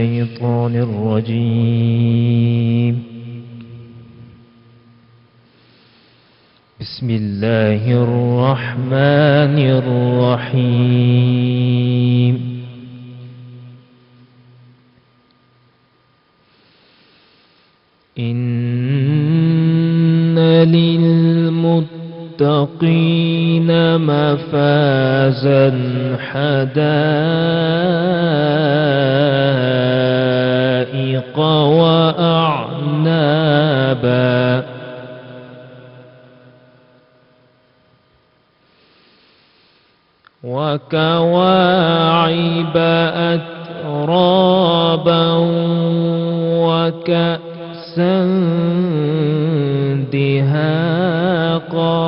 الشيطان الرجيم. بسم الله الرحمن الرحيم. إن للمتقين مفازا حدائق وأعنابا وكواعب أترابا وكأسا دهاقا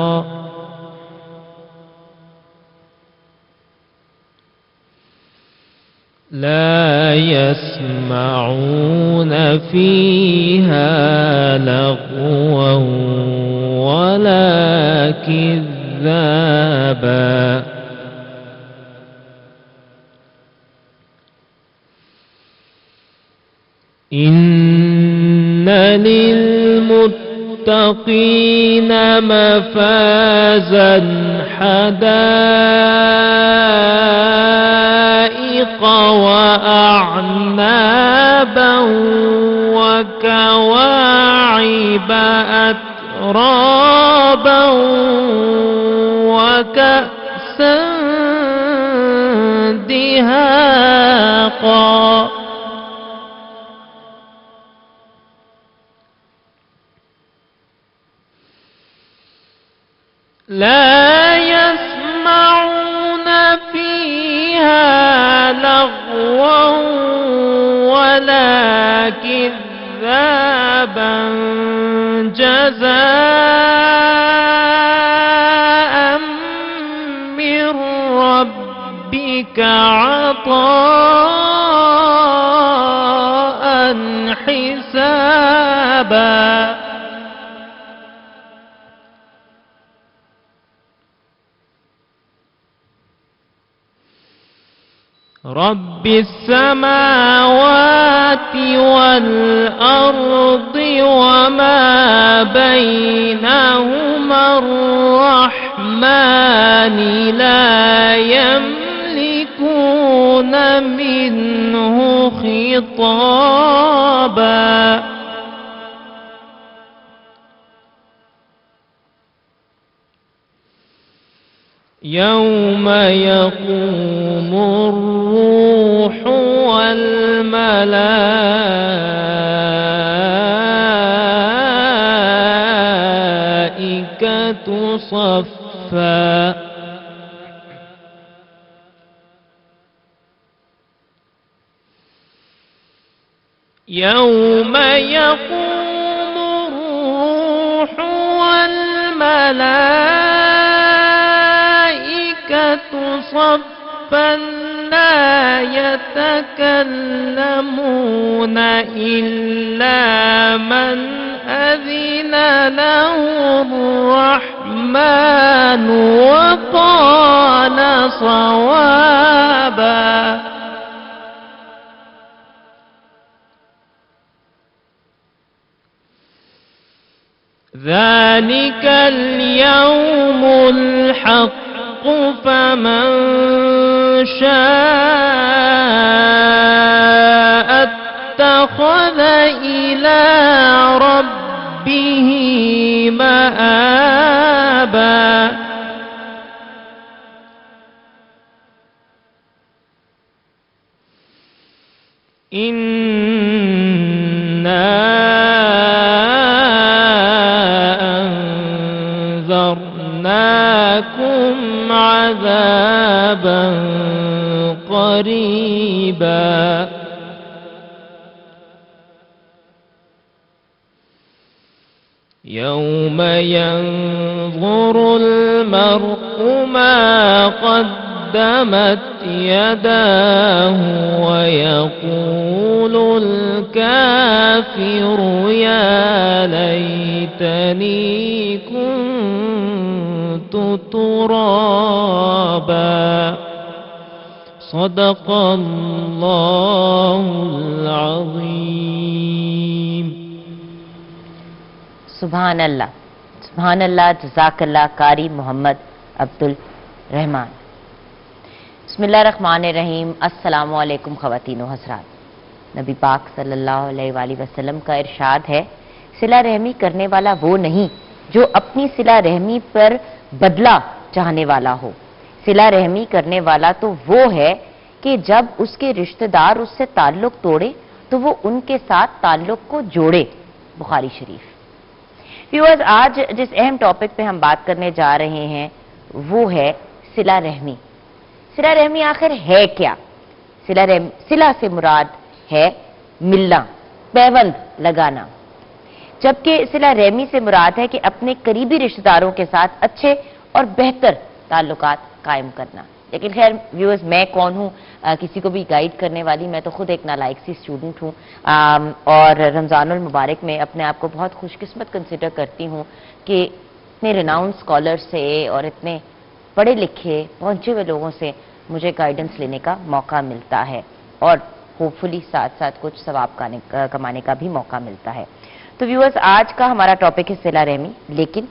لا يسمعون فيها لغوا ولا كذابا إن للمتقين مفازا حدائق وأعنابا وكواعب أترابا وكأسا دهاقا لا يسمعون فيها لغوا ولا كذابا جزاء من ربك عطاء حسابا رب السماوات والأرض وما بينهما الرحمن لا يملكون منه خطابا يوم يقوم الروح والملائكة صفا يوم يقوم الروح والملائكة صفا لا يتكلمون إلا من أذن له الرحمن وقال صوابا ذلك اليوم الحق فمن شاء اتخذ إلى ربه مآبا إنا أنذرناكم عذابا قريبا يوم ينظر المرء ما قدمت يداه ويقول الكافر يا ليتني كنت ترابا صدق اللہ العظیم. سبحان اللہ، سبحان اللہ، جزاک اللہ قاری محمد عبد الرحمن. بسم اللہ الرحمن الرحیم. السلام علیکم خواتین و حضرات. نبی پاک صلی اللہ علیہ وآلہ وسلم کا ارشاد ہے، صلہ رحمی کرنے والا وہ نہیں جو اپنی صلہ رحمی پر بدلہ چاہنے والا ہو. صلہ رحمی کرنے والا تو وہ ہے کہ جب اس کے رشتہ دار اس سے تعلق توڑے تو وہ ان کے ساتھ تعلق کو جوڑے. بخاری شریف. ویورز، آج جس اہم ٹاپک پہ ہم بات کرنے جا رہے ہیں وہ ہے صلہ رحمی. صلہ رحمی آخر ہے کیا؟ صلہ سے مراد ہے ملنا، پیوند لگانا، جبکہ صلہ رحمی سے مراد ہے کہ اپنے قریبی رشتہ داروں کے ساتھ اچھے اور بہتر تعلقات قائم کرنا. لیکن خیر ویورز، میں کون ہوں کسی کو بھی گائیڈ کرنے والی؟ میں تو خود ایک نالائق سی اسٹوڈنٹ ہوں اور رمضان المبارک میں اپنے آپ کو بہت خوش قسمت کنسیڈر کرتی ہوں کہ اتنے ریناؤنڈ اسکالر سے اور اتنے پڑھے لکھے پہنچے ہوئے لوگوں سے مجھے گائیڈنس لینے کا موقع ملتا ہے اور ہوپ فلی ساتھ ساتھ کچھ ثواب کمانے کا بھی موقع ملتا ہے. تو ویورز، آج کا ہمارا ٹاپک ہے صلہ رحمی. لیکن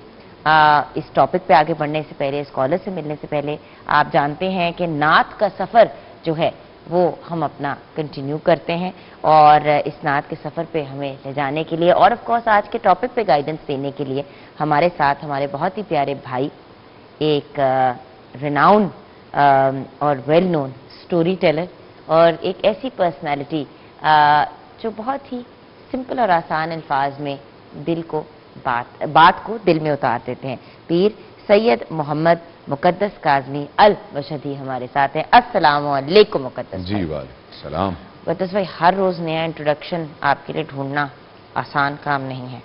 اس ٹاپک پہ آگے بڑھنے سے پہلے، اسکالر سے ملنے سے پہلے، آپ جانتے ہیں کہ نعت کا سفر جو ہے وہ ہم اپنا کنٹینیو کرتے ہیں اور اس نعت کے سفر پہ ہمیں لے جانے کے لیے اور آف کورس آج کے ٹاپک پہ گائیڈنس دینے کے لیے ہمارے ساتھ ہمارے بہت ہی پیارے بھائی، ایک ریناؤن اور ویل نون سٹوری ٹیلر اور ایک ایسی پرسنالٹی جو بہت ہی سمپل اور آسان الفاظ میں بات کو دل میں اتار دیتے ہیں. پیر سید محمد مقدس کاظمی المشہدی ہمارے ساتھ ہیں. السلام علیکم مقدس. جی وعلیکم السلام. مقدس بھائی، ہر روز نیا انٹروڈکشن آپ کے لیے ڈھونڈنا آسان کام نہیں ہے.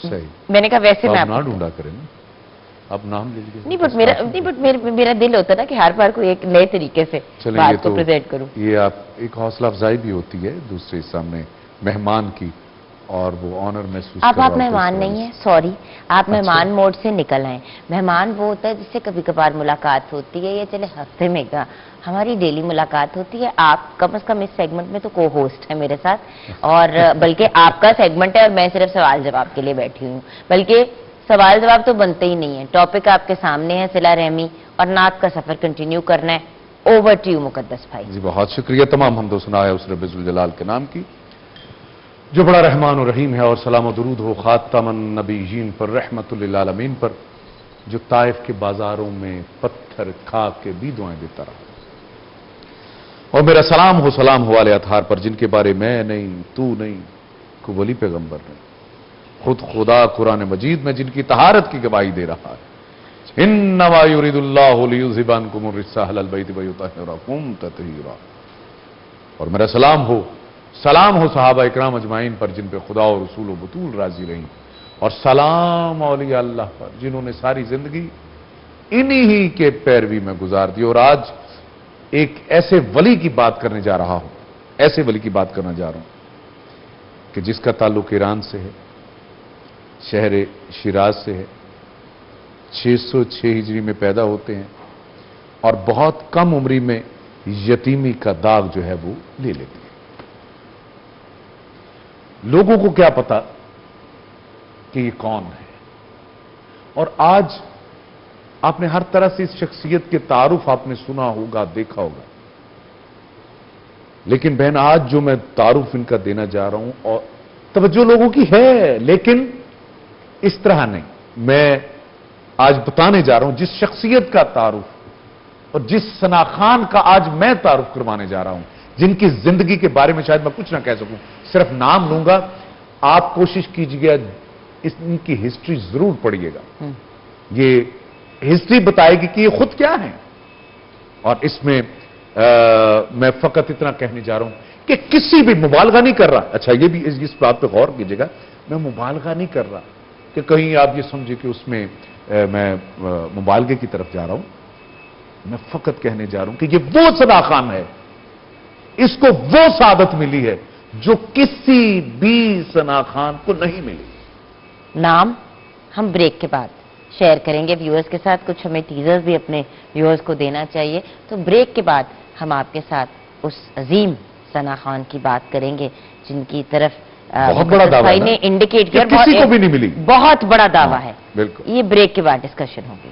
صحیح. میں نے کہا ویسے میں آپ نہ ڈھونڈا کریں نا، اب نام لے لیجیے. نہیں بٹ میرا دل ہوتا نا کہ ہر بار کوئی ایک نئے طریقے سے بات کو پریزنٹ کروں. یہ آپ ایک حوصلہ افزائی بھی ہوتی ہے دوسرے سامنے مہمان کی اور وہ آنر محسوس اب آپ مہمان نہیں ہیں، سوری، آپ مہمان موڈ سے نکل آئیں. مہمان وہ ہوتا ہے جس سے کبھی کبھار ملاقات ہوتی ہے یا چلے ہفتے میں ہماری ڈیلی ملاقات ہوتی ہے. آپ کم از کم اس سیگمنٹ میں تو کو ہوسٹ ہے میرے ساتھ اور بلکہ آپ کا سیگمنٹ ہے اور میں صرف سوال جواب کے لیے بیٹھی ہوں. بلکہ سوال جواب تو بنتے ہی نہیں ہے، ٹاپک آپ کے سامنے ہے صلہ رحمی اور نعت کا سفر کنٹینیو کرنا ہے. اوور ٹو یو مقدس بھائی. جی بہت شکریہ. تمام حمد و ثنا ہے اس رب ذوالجلال کے نام کی جو بڑا رحمان و رحیم ہے، اور سلام و درود ہو خاتم النبیین پر، رحمت للعالمین پر، جو طائف کے بازاروں میں پتھر کھا کے بھی دعائیں دیتا رہا. اور میرا سلام ہو والے اطہار پر جن کے بارے میں نہیں، تو نہیں، کوئی ولی پیغمبر نہیں، خود خدا قرآن مجید میں جن کی طہارت کی گواہی دے رہا ہے. انما یرید اللہ لیذھب عنکم الرجس اہل البیت ویطہرکم تطہیرا. اور میرا سلام ہو صحابہ اکرام اجمعین پر جن پہ خدا اور رسول و بطول راضی رہیں، اور سلام اولیاء اللہ پر جنہوں نے ساری زندگی انہی ہی کے پیروی میں گزار دی. اور آج ایک ایسے ولی کی بات کرنے جا رہا ہوں، ایسے ولی کی بات کرنا جا رہا ہوں کہ جس کا تعلق ایران سے ہے، شہر شیراز سے ہے، 606 ہجری میں پیدا ہوتے ہیں اور بہت کم عمری میں یتیمی کا داغ جو ہے وہ لے لیتے ہیں. لوگوں کو کیا پتا کہ یہ کون ہے. اور آج آپ نے ہر طرح سے اس شخصیت کے تعارف آپ نے سنا ہوگا، دیکھا ہوگا، لیکن بہن آج جو میں تعارف ان کا دینا جا رہا ہوں اور توجہ لوگوں کی ہے لیکن اس طرح نہیں. میں آج بتانے جا رہا ہوں جس شخصیت کا تعارف اور جس ثنا خان کا آج میں تعارف کروانے جا رہا ہوں، جن کی زندگی کے بارے میں شاید میں کچھ نہ کہہ سکوں، صرف نام لوں گا. آپ کوشش کیجیے ان کی ہسٹری ضرور پڑھیے گا. یہ ہسٹری بتائے گی کہ یہ خود کیا ہیں. اور اس میں میں فقط اتنا کہنے جا رہا ہوں کہ کسی بھی مبالغہ نہیں کر رہا. اچھا یہ بھی اس بات پہ غور کیجیے گا، میں مبالغہ نہیں کر رہا کہ کہیں آپ یہ سمجھے کہ اس میں میں مبالغے کی طرف جا رہا ہوں. میں فقط کہنے جا رہا ہوں کہ یہ وہ ثنا خان ہے، اس کو وہ سعادت ملی ہے جو کسی بھی ثنا خان کو نہیں ملی. نام ہم بریک کے بعد شیئر کریں گے ویورز کے ساتھ. کچھ ہمیں ٹیزرز بھی اپنے ویورز کو دینا چاہیے. تو بریک کے بعد ہم آپ کے ساتھ اس عظیم ثنا خان کی بات کریں گے جن کی طرف بہت بڑا دعویٰ بھائی نے انڈیکیٹ کیا. کسی کو بھی نہیں ملی. بہت بڑا دعویٰ ہے. بالکل. یہ بریک کے بعد ڈسکشن ہوگی.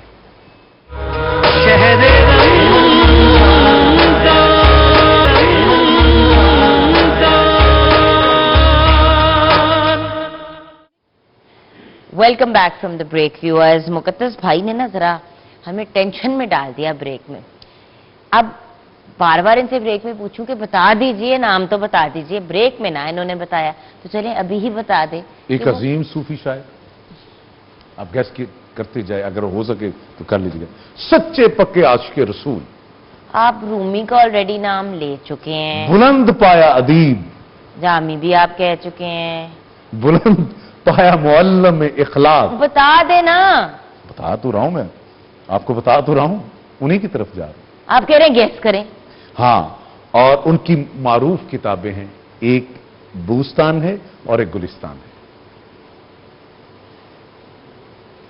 Welcome back from the break viewers. مقدس بھائی نے نا ذرا ہمیں ٹینشن میں ڈال دیا بریک میں. اب بار بار ان سے بریک میں پوچھوں کہ بتا دیجئے, نام تو بتا دیجئے. بریک میں نا انہوں نے بتایا تو چلیں ابھی ہی بتا دیں. ایک عظیم صوفی شاعر, آپ گیس کرتے جائے, اگر ہو سکے تو کر لیجیے گا. سچے پکے عاشق رسول. آپ رومی کا آلریڈی نام لے چکے ہیں. بلند پایا ادیب. جامی بھی آپ کہہ چکے ہیں. بلند پایا معلم اخلاق. بتا دینا. بتا تو رہا ہوں میں آپ کو, بتا تو رہا ہوں, انہی کی طرف جا رہا ہوں. آپ کہہ رہے ہیں گیس کریں. ہاں, اور ان کی معروف کتابیں ہیں, ایک بوستان ہے اور ایک گلستان ہے.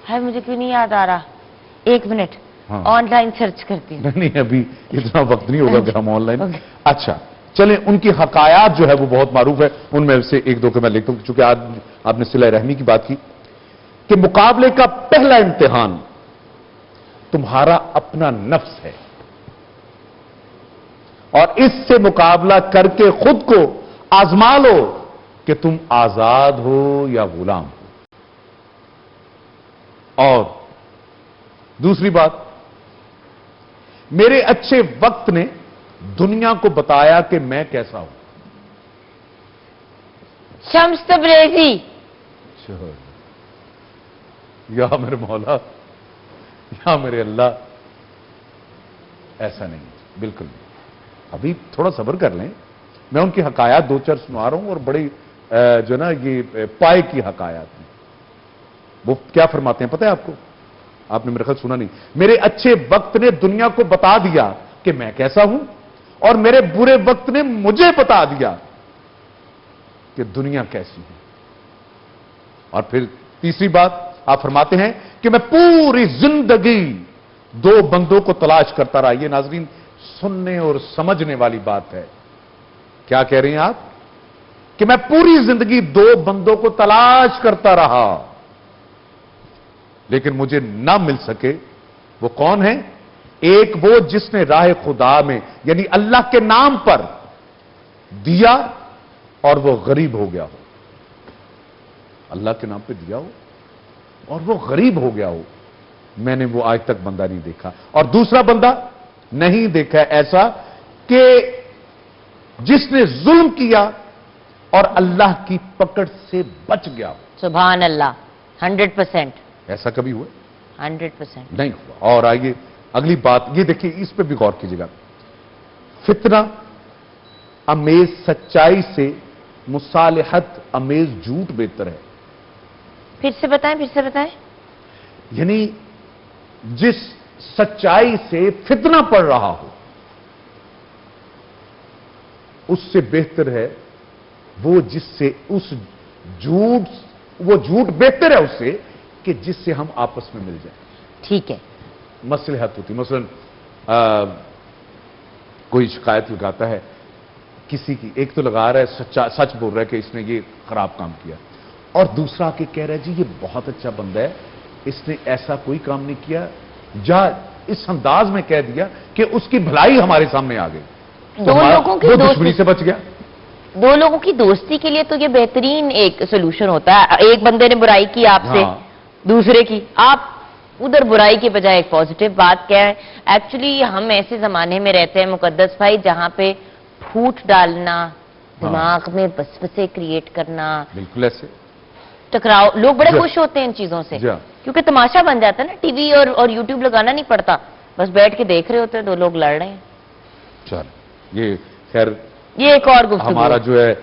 ہے مجھے کیوں نہیں یاد آ رہا. ایک منٹ آن لائن سرچ کرتی ہوں. نہیں ابھی اتنا وقت نہیں ہوگا کہ ہم آن لائن. اچھا چلیں, ان کی حکایات جو ہے وہ بہت معروف ہے. ان میں سے ایک دو کے میں لکھتا ہوں, چونکہ آج آپ نے صلہ رحمی کی بات کی کہ مقابلے کا پہلا امتحان تمہارا اپنا نفس ہے, اور اس سے مقابلہ کر کے خود کو آزما لو کہ تم آزاد ہو یا غلام ہو. اور دوسری بات, میرے اچھے وقت نے دنیا کو بتایا کہ میں کیسا ہوں. شمس تبریزی. یا میرے مولا, یا میرے اللہ, ایسا نہیں, بالکل نہیں. ابھی تھوڑا صبر کر لیں, میں ان کی حکایات دو چار سنا رہا ہوں, اور بڑی جو نا یہ پائے کی حکایات ہیں. وہ کیا فرماتے ہیں پتہ ہے آپ کو؟ آپ نے میرے خیال سنا نہیں. میرے اچھے وقت نے دنیا کو بتا دیا کہ میں کیسا ہوں, اور میرے برے وقت نے مجھے بتا دیا کہ دنیا کیسی ہے. اور پھر تیسری بات آپ فرماتے ہیں کہ میں پوری زندگی دو بندوں کو تلاش کرتا رہا. یہ ناظرین سننے اور سمجھنے والی بات ہے. کیا کہہ رہے ہیں آپ؟ کہ میں پوری زندگی دو بندوں کو تلاش کرتا رہا لیکن مجھے نہ مل سکے. وہ کون ہے؟ ایک وہ جس نے راہ خدا میں یعنی اللہ کے نام پر دیا اور وہ غریب ہو گیا ہو. اللہ کے نام پہ دیا ہو اور وہ غریب ہو گیا ہو. میں نے وہ آج تک بندہ نہیں دیکھا. اور دوسرا بندہ نہیں دیکھا ایسا کہ جس نے ظلم کیا اور اللہ کی پکڑ سے بچ گیا ہو. سبحان اللہ. 100%. ایسا کبھی ہوا؟ 100% نہیں ہوا. اور آئیے اگلی بات یہ دیکھیے, اس پہ بھی غور کیجیے گا. فتنہ امیز سچائی سے مصالحت امیز جھوٹ بہتر ہے. پھر سے بتائیں. یعنی جس سچائی سے فتنہ پڑ رہا ہو اس سے بہتر ہے وہ جس سے وہ جھوٹ بہتر ہے اس سے کہ جس سے ہم آپس میں مل جائیں. ٹھیک ہے. مصلحت ہوتی. مثلا کوئی شکایت لگاتا ہے کسی کی, ایک تو لگا رہا ہے سچ بول رہا ہے کہ اس نے یہ خراب کام کیا, اور دوسرا کہ کہہ رہا ہے جی یہ بہت اچھا بندہ ہے, اس نے ایسا کوئی کام نہیں کیا, جا اس انداز میں کہہ دیا کہ اس کی بھلائی ہمارے سامنے آ گئی. دو لوگوں کی دشمنی سے بچ گیا. دو لوگوں کی دوستی کے لیے تو یہ بہترین ایک سولوشن ہوتا ہے. ایک بندے نے برائی کی آپ سے, دوسرے کی, آپ ادھر برائی کے بجائے ایک پازیٹیو بات کیا ہے. ایکچولی ہم ایسے زمانے میں رہتے ہیں مقدس بھائی جہاں پہ پھوٹ ڈالنا, دماغ میں وسوسے کریٹ کرنا, بالکل ایسے ٹکراؤ, لوگ بڑے خوش ہوتے ہیں ان چیزوں سے کیونکہ تماشا بن جاتا ہے نا. ٹی وی اور یوٹیوب لگانا نہیں پڑتا, بس بیٹھ کے دیکھ رہے ہوتے ہیں دو لوگ لڑ رہے ہیں. چل یہ خیر یہ ایک اور گفتگو ہمارا جو ہے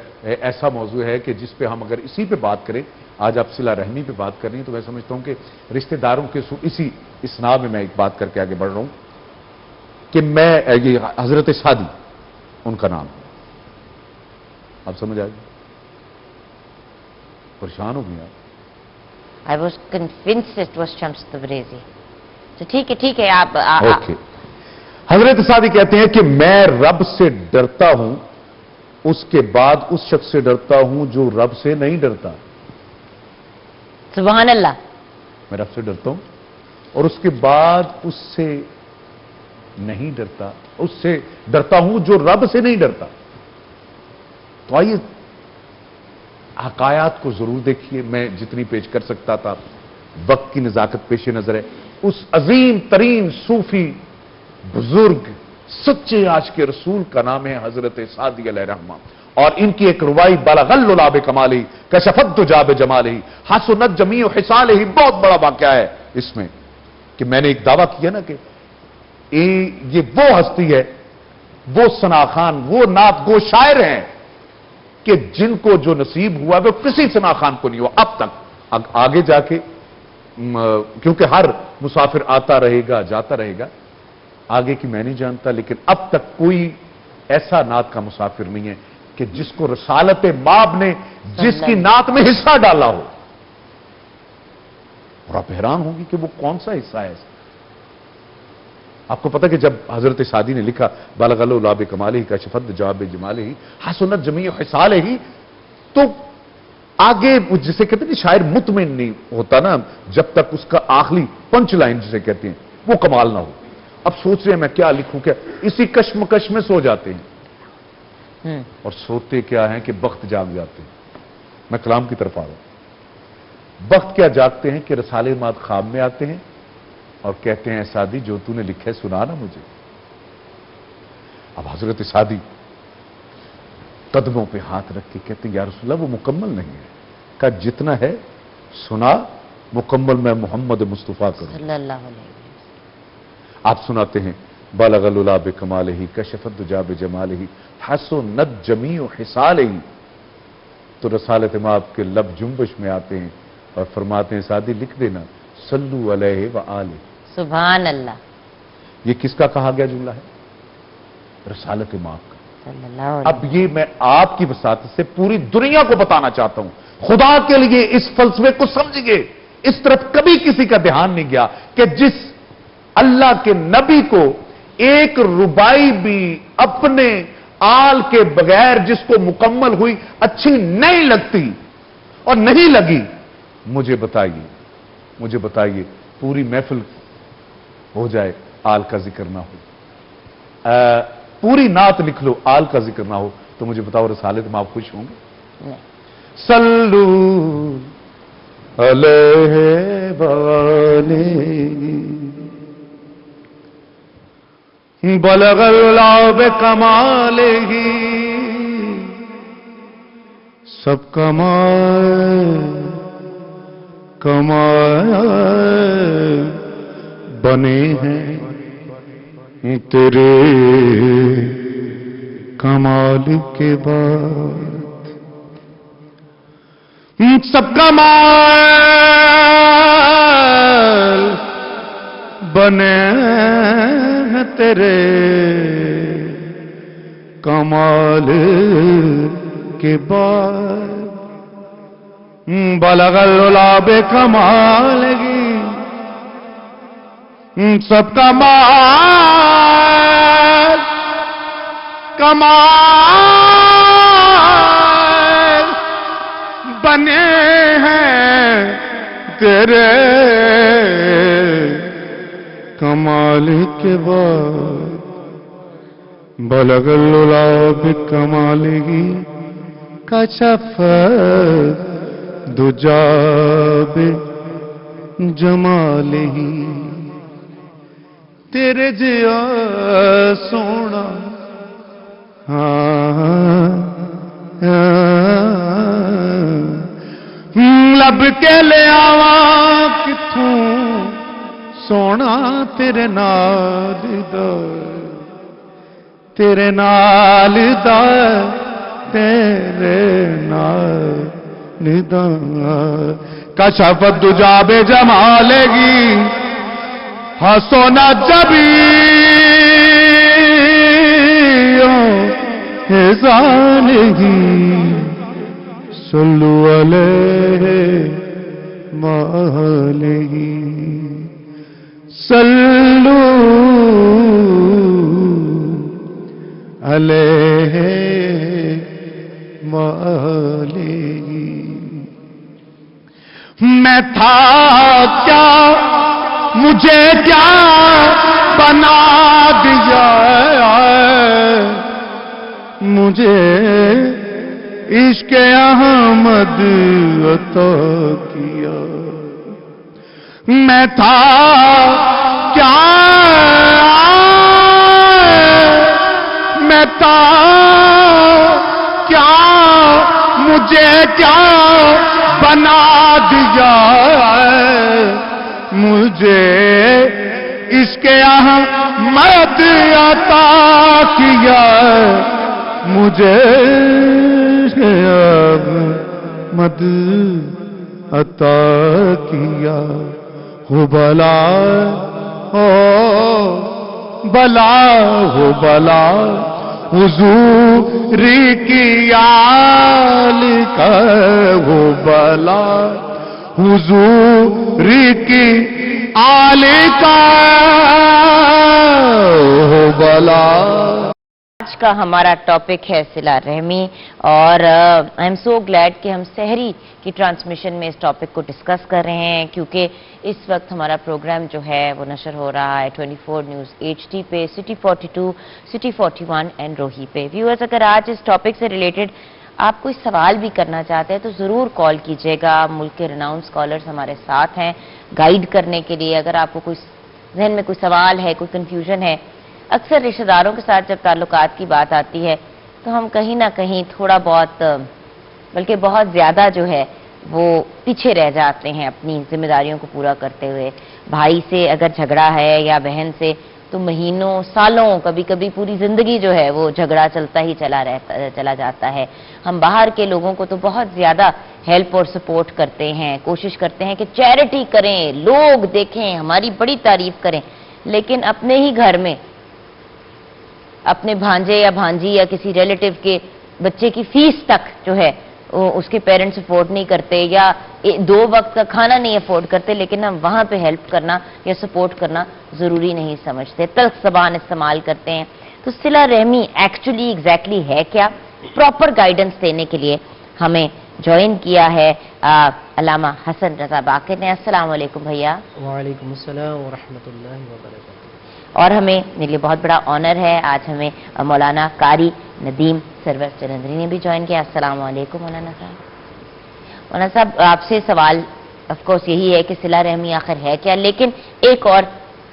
ایسا موضوع ہے کہ جس پہ ہم اگر اسی پہ بات کریں, آج آپ صلہ رحمی پہ بات کر رہی ہیں تو میں سمجھتا ہوں کہ رشتہ داروں کے اسی اسنا میں ایک بات کر کے آگے بڑھ رہا ہوں کہ میں یہ حضرت شادی ان کا نام ہے. آپ سمجھ آئے, پریشان ہو گئی آپ. I was convinced it was Shams Tabrizi. تو ٹھیک ہے آپ اوکے. حضرت سعدی کہتے ہیں کہ میں رب سے ڈرتا ہوں، اس کے بعد اس شخص سے ڈرتا ہوں جو رب سے نہیں ڈرتا. سبحان اللہ. میں رب سے ڈرتا ہوں اور اس کے بعد اس سے نہیں ڈرتا، اس سے ڈرتا ہوں جو رب سے نہیں ڈرتا. تو آئیے حقائق کو ضرور دیکھیے. میں جتنی پیش کر سکتا تھا، وقت کی نزاکت پیش نظر ہے. اس عظیم ترین صوفی بزرگ سچے عاشق رسول کا نام ہے حضرت سعدی علیہ رحمہ، اور ان کی ایک روائی بلغ اللعب کمالہ کشفت دجى بجمالہ حسنت جمیع خصالہ. بہت بڑا واقعہ ہے اس میں کہ میں نے ایک دعویٰ کیا نا کہ یہ وہ ہستی ہے، وہ ثنا خان، وہ نعت گو شاعر ہیں کہ جن کو جو نصیب ہوا وہ کسی ثنا خان کو نہیں ہوا اب تک. آگے جا کے کیونکہ ہر مسافر آتا رہے گا جاتا رہے گا، آگے کی میں نہیں جانتا، لیکن اب تک کوئی ایسا نعت کا مسافر نہیں ہے کہ جس کو رسالت مآب نے جس کی نعت میں حصہ ڈالا ہو. اور آپ حیران ہوں گی کہ وہ کون سا حصہ ہے. آپ کو پتا کہ جب حضرت سعدی نے لکھا بلغ اللعب کمالہ کشفت دجى بجمالہ حسنت جمیع خصالہ، تو آگے جسے کہتے ہیں شاعر مطمئن نہیں ہوتا نا جب تک اس کا آخری پنچ لائن جسے کہتے ہیں وہ کمال نہ ہو. اب سوچ رہے ہیں میں کیا لکھوں، کیا اسی کشمکش میں سو جاتے ہیں. اور سوتے کیا ہیں کہ بخت جاگ جاتے ہیں. میں کلام کی طرف آ رہا ہوں. بخت کیا جاگتے ہیں کہ رسالے مات خواب میں آتے ہیں اور کہتے ہیں سعدی جو تو نے لکھا ہے سنا نا مجھے. اب حضرت سعدی قدموں پہ ہاتھ رکھ کے کہتے ہیں یا رسول اللہ وہ مکمل نہیں ہے. کہا جتنا ہے سنا، مکمل میں محمد مصطفیٰ کروں. صلی اللہ علیہ وسلم. آپ سناتے ہیں بلغ اللعب کمالہ کشفت دجى بجمالہ حسنت جمیع خصالہ. تو رسالت مآب کے لب جنبش میں آتے ہیں اور فرماتے ہیں سعدی لکھ دینا صلو علیہ وآلہ. سبحان اللہ. یہ کس کا کہا گیا جملہ ہے؟ رسالت مآب کا. صلی اللہ علیہ اب یہ میں آپ کی وساطت سے پوری دنیا کو بتانا چاہتا ہوں. خدا کے لیے اس فلسفے کو سمجھیے. اس طرف کبھی کسی کا دھیان نہیں گیا کہ جس اللہ کے نبی کو ایک ربائی بھی اپنے آل کے بغیر جس کو مکمل ہوئی اچھی نہیں لگتی اور نہیں لگی، مجھے بتائیے پوری محفل ہو جائے آل کا ذکر نہ ہو، پوری نعت لکھ لو آل کا ذکر نہ ہو، تو مجھے بتاؤ رسالت میں آپ خوش ہوں گے؟ صلو علیہ وآلہ بلغ اللعب کمالہ. سب کمال بنے ہیں تیرے کمال کے بعد. سب کمال بنے ہیں تیرے کمال کے بعد. بلغ اللعب کمالہ سب کمال بنے ہیں تیرے کمال کے بعد. بلغ اللعب کمالہ کشفت دجى بجمالہ. تیرے جیا سونا لب کے لے آواں کتھوں سونا تیرے نال دا تیرے نال دا کشفت دجى بجمالہ حسنت جمیع خصالہ. صلو علیہ مآلہ صلو علیہ مآلہ. میں تھا کیا مجھے کیا بنا دیا مجھے عشق احمد عطا کیا. میں تھا کیا میں تھا کیا مجھے کیا بنا دیا مجھے عشق احمد عطا کیا مجھے احمد عطا کیا. ہو بلا ہو بلا ہو بلا حضور کی آل کا ہو بلا حضور کی آل کا ہو بلا. آج کا ہمارا ٹاپک ہے صلہ رحمی اور آئی ایم سو گلیڈ کہ ہم سحری کی ٹرانسمیشن میں اس ٹاپک کو ڈسکس کر رہے ہیں کیونکہ اس وقت ہمارا پروگرام جو ہے وہ نشر ہو رہا ہے 24 نیوز HD پہ، سٹی 42، سٹی 41 اینڈ روہی پہ. ویورز اگر آج اس ٹاپک سے ریلیٹڈ آپ کوئی سوال بھی کرنا چاہتے ہیں تو ضرور کال کیجیے گا. ملک کے ریناؤنڈ اسکالرز ہمارے ساتھ ہیں گائیڈ کرنے کے لیے. اگر آپ کو کوئی ذہن میں کوئی سوال ہے، کوئی کنفیوژن ہے، اکثر رشتہ داروں کے ساتھ جب تعلقات کی بات آتی ہے تو ہم کہیں نہ کہیں تھوڑا بہت بلکہ بہت زیادہ جو ہے وہ پیچھے رہ جاتے ہیں اپنی ذمہ داریوں کو پورا کرتے ہوئے. بھائی سے اگر جھگڑا ہے یا بہن سے تو مہینوں سالوں کبھی کبھی پوری زندگی جو ہے وہ جھگڑا چلتا ہی چلا جاتا ہے. ہم باہر کے لوگوں کو تو بہت زیادہ ہیلپ اور سپورٹ کرتے ہیں، کوشش کرتے ہیں کہ چیریٹی کریں، لوگ دیکھیں، ہماری بڑی تعریف کریں، لیکن اپنے ہی گھر میں اپنے بھانجے یا بھانجی یا کسی ریلیٹیو کے بچے کی فیس تک جو ہے اس کے پیرنٹس افورڈ نہیں کرتے یا 2 وقت کا کھانا نہیں افورڈ کرتے، لیکن ہم وہاں پہ ہیلپ کرنا یا سپورٹ کرنا ضروری نہیں سمجھتے، تلخ زبان استعمال کرتے ہیں. تو صلہ رحمی ایکچولی ایگزیکٹلی ہے کیا؟ پراپر گائیڈنس دینے کے لیے ہمیں جوائن کیا ہے علامہ حسن رضا باقر نے. السلام علیکم بھیا. وعلیکم السلام ورحمۃ اللہ وبرکاتہ. اور ہمیں میرے لیے بہت بڑا آنر ہے آج ہمیں مولانا قاری ندیم سرور جلندری نے بھی جوائن کیا. السلام علیکم مولانا صاحب. مولانا صاحب آپ سے سوال آف کورس یہی ہے کہ صلہ رحمی آخر ہے کیا، لیکن ایک اور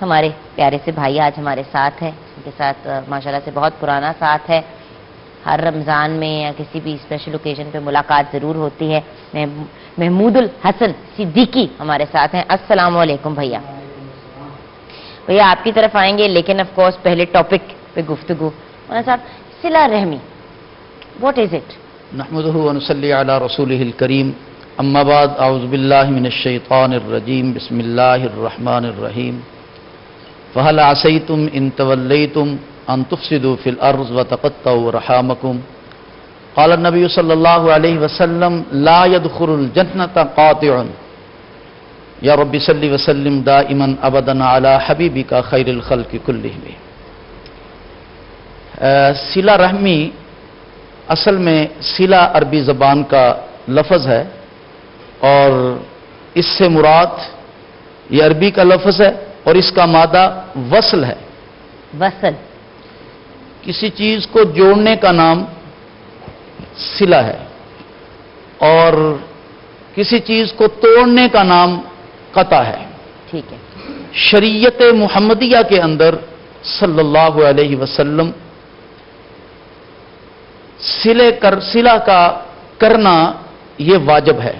ہمارے پیارے سے بھائی آج ہمارے ساتھ ہیں، ان کے ساتھ ماشاءاللہ سے بہت پرانا ساتھ ہے. ہر رمضان میں یا کسی بھی اسپیشل اوکیزن پہ ملاقات ضرور ہوتی ہے. محمود الحسن صدیقی ہمارے ساتھ ہیں. السلام علیکم بھیا. بھیا آپ کی طرف آئیں گے لیکن آف کورس پہلے ٹاپک پہ گفتگو. مولانا صاحب صلہ رحمی واٹ از اٹ؟ نحمده ونصلي على رسوله الكريم اما بعد اعوذ بالله من الشيطان الرجيم بسم الله الرحمن الرحيم فهل عسيتم ان توليتم ان تفسدوا في الارض وتقطعوا رحامكم قال النبي صلى الله عليه وسلم لا يدخل الجنة قاطع یا رب صلی وسلم دائما ابدا علی حبیبک خیر الخلق کلہم. صلہ رحمی اصل میں صلہ عربی زبان کا لفظ ہے اور اس سے مراد یہ عربی کا لفظ ہے اور اس کا مادہ وصل ہے. وصل کسی چیز کو جوڑنے کا نام صلہ ہے اور کسی چیز کو توڑنے کا نام قطع ہے. ٹھیک ہے. شریعت محمدیہ کے اندر صلی اللہ علیہ وسلم صلہ کا کرنا یہ واجب ہے،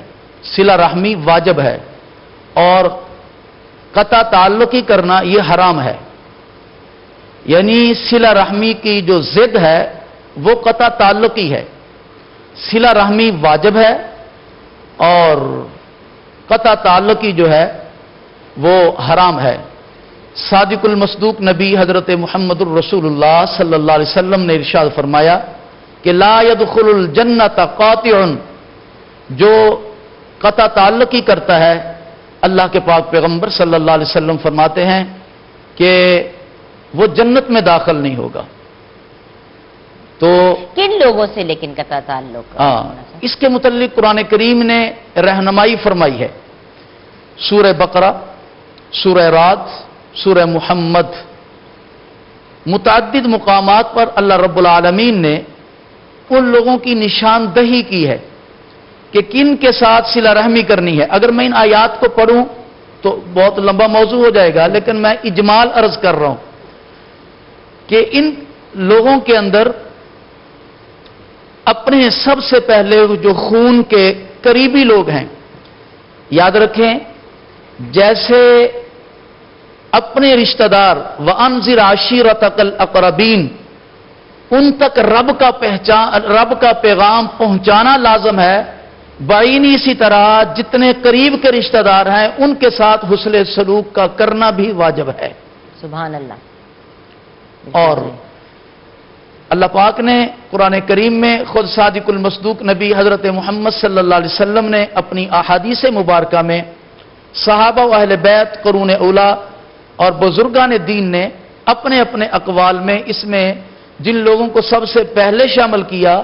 صلہ رحمی واجب ہے اور قطع تعلقی کرنا یہ حرام ہے. یعنی صلہ رحمی کی جو ضد ہے وہ قطع تعلقی ہے. صلہ رحمی واجب ہے اور قطع تعلقی جو ہے وہ حرام ہے. صادق المصدوق نبی حضرت محمد الرسول اللہ صلی اللہ علیہ وسلم نے ارشاد فرمایا کہ لا يدخل الجنت قاطع، جو قطع تعلق ہی کرتا ہے، اللہ کے پاک پیغمبر صلی اللہ علیہ وسلم فرماتے ہیں کہ وہ جنت میں داخل نہیں ہوگا۔ تو کن لوگوں سے لیکن قطع تعلق؟ اس کے متعلق قرآن کریم نے رہنمائی فرمائی ہے۔ سورہ بقرہ، سورہ رعد، سورہ محمد، متعدد مقامات پر اللہ رب العالمین نے ان لوگوں کی نشاندہی کی ہے کہ کن کے ساتھ صلہ رحمی کرنی ہے۔ اگر میں ان آیات کو پڑھوں تو بہت لمبا موضوع ہو جائے گا، لیکن میں اجمال عرض کر رہا ہوں کہ ان لوگوں کے اندر اپنے سب سے پہلے جو خون کے قریبی لوگ ہیں، یاد رکھیں جیسے اپنے رشتہ دار وَأَنذِرْ عَشِيرَتَكَ الْأَقْرَبِينَ ان تک رب کا پیغام پہنچانا لازم ہے، بعینی اسی طرح جتنے قریب کے رشتہ دار ہیں ان کے ساتھ حسن سلوک کا کرنا بھی واجب ہے۔ سبحان اللہ۔ اور اللہ پاک نے قرآن کریم میں خود صادق المصدوق نبی حضرت محمد صلی اللہ علیہ وسلم نے اپنی احادیث مبارکہ میں صحابہ و اہل بیت، قرون اولا اور بزرگان دین نے اپنے اپنے اقوال میں اس میں جن لوگوں کو سب سے پہلے شامل کیا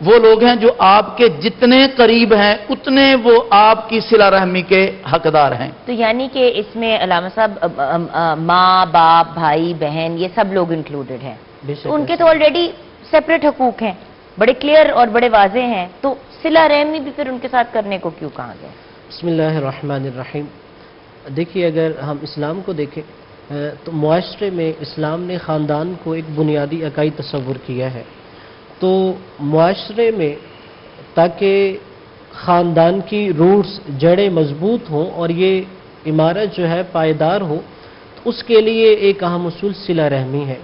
وہ لوگ ہیں جو آپ کے جتنے قریب ہیں اتنے وہ آپ کی صلہ رحمی کے حقدار ہیں۔ تو یعنی کہ اس میں علامہ صاحب ماں باپ بھائی بہن یہ سب لوگ انکلوڈڈ ہیں، تو ان کے تو آلریڈی سیپریٹ حقوق ہیں، بڑے کلیئر اور بڑے واضح ہیں، تو صلہ رحمی بھی پھر ان کے ساتھ کرنے کو کیوں کہا گیا؟ بسم اللہ الرحمن الرحیم۔ دیکھیے اگر ہم اسلام کو دیکھیں تو معاشرے میں اسلام نے خاندان کو ایک بنیادی اکائی تصور کیا ہے، تو معاشرے میں تاکہ خاندان کی روٹس جڑیں مضبوط ہوں اور یہ عمارت جو ہے پائیدار ہو، تو اس کے لیے ایک اہم اصول صلہ رحمی ہے۔